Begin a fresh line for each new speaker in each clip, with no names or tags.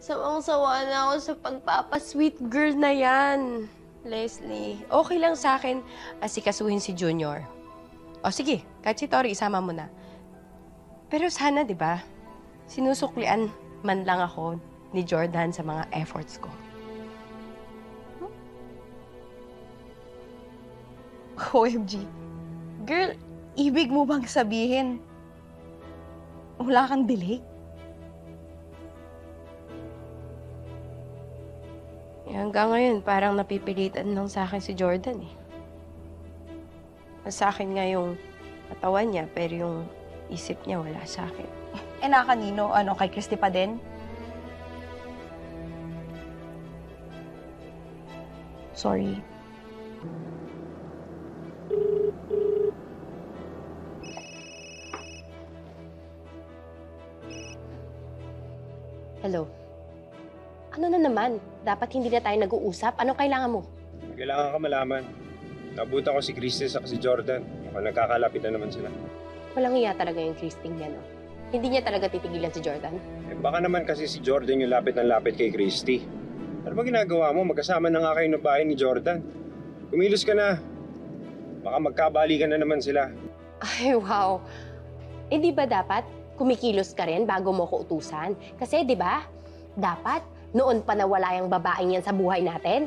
Sawang-sawa na ako sa pagpapasweet girl na yan. Leslie, okay lang sa akin asikasuhin si Junior. O sige, kahit si Tori, isama mo na. Pero sana, di ba, sinusuklian man lang ako ni Jordan sa mga efforts ko.
OMG. Girl, ibig mo bang sabihin wala kang delay?
Hanggang ngayon, parang napipilitan lang sa akin si Jordan eh. Sa akin nga yung katawan niya, pero yung isip niya wala sa akin.
Eh na kanino? Ano, kay Christy pa din? Sorry.
Hello? Ano na naman? Dapat hindi na tayo nag-uusap? Anong kailangan mo?
Kailangan ka malaman. Nabutan ko si Christy sa si Jordan. Mukhang nagkakalapit na naman sila.
Walang iya talaga yung Christine niya, no? Hindi niya talaga titigilan si Jordan?
Eh baka naman kasi si Jordan yung lapit ng lapit kay Christy. Ano ba ginagawa mo? Magkasama na nga kayo ng bahay ni Jordan. Kumilos ka na. Baka magkabalikan na naman sila.
Ay, wow. Eh, di ba dapat kumikilos ka rin bago mo ko utusan? Kasi, di ba, dapat noon pa nawala yung babaeng yan sa buhay natin.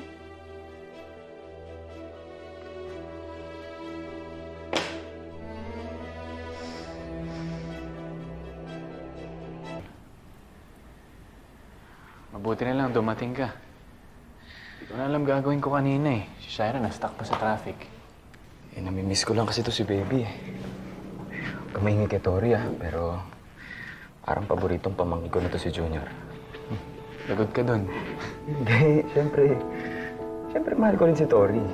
Mabuti na lang dumating ka. Hindi ko na alam gagawin ko kanina eh. Si Shaira na-stuck pa sa traffic.
Eh, namimiss ko lang kasi to si Baby eh. Kamahingi kay Tori pero parang paboritong pamangkin ko na to si Junior.
Lagot ka dun.
Hindi, siyempre. Siyempre mahal ko rin si Tori.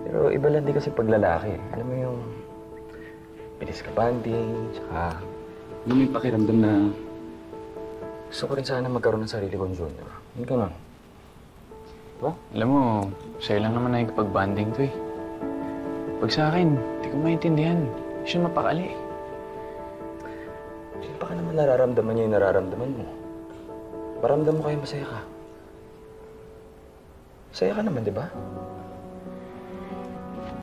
Pero iba lang din kasi pag lalaki. Alam mo yung bilis ka banding, tsaka alam mo yung pakiramdam na gusto ko rin sana magkaroon ng sarili kong Junior. Hindi ka nun. Diba?
Alam mo, sa'yo lang naman nakikipag-banding to eh. Pag sa akin, hindi ko maintindihan. Hindi siya mapakali.
Baka naman nararamdaman niya yung nararamdaman mo. Paramdam mo kayo masaya ka. Masaya ka naman, di ba?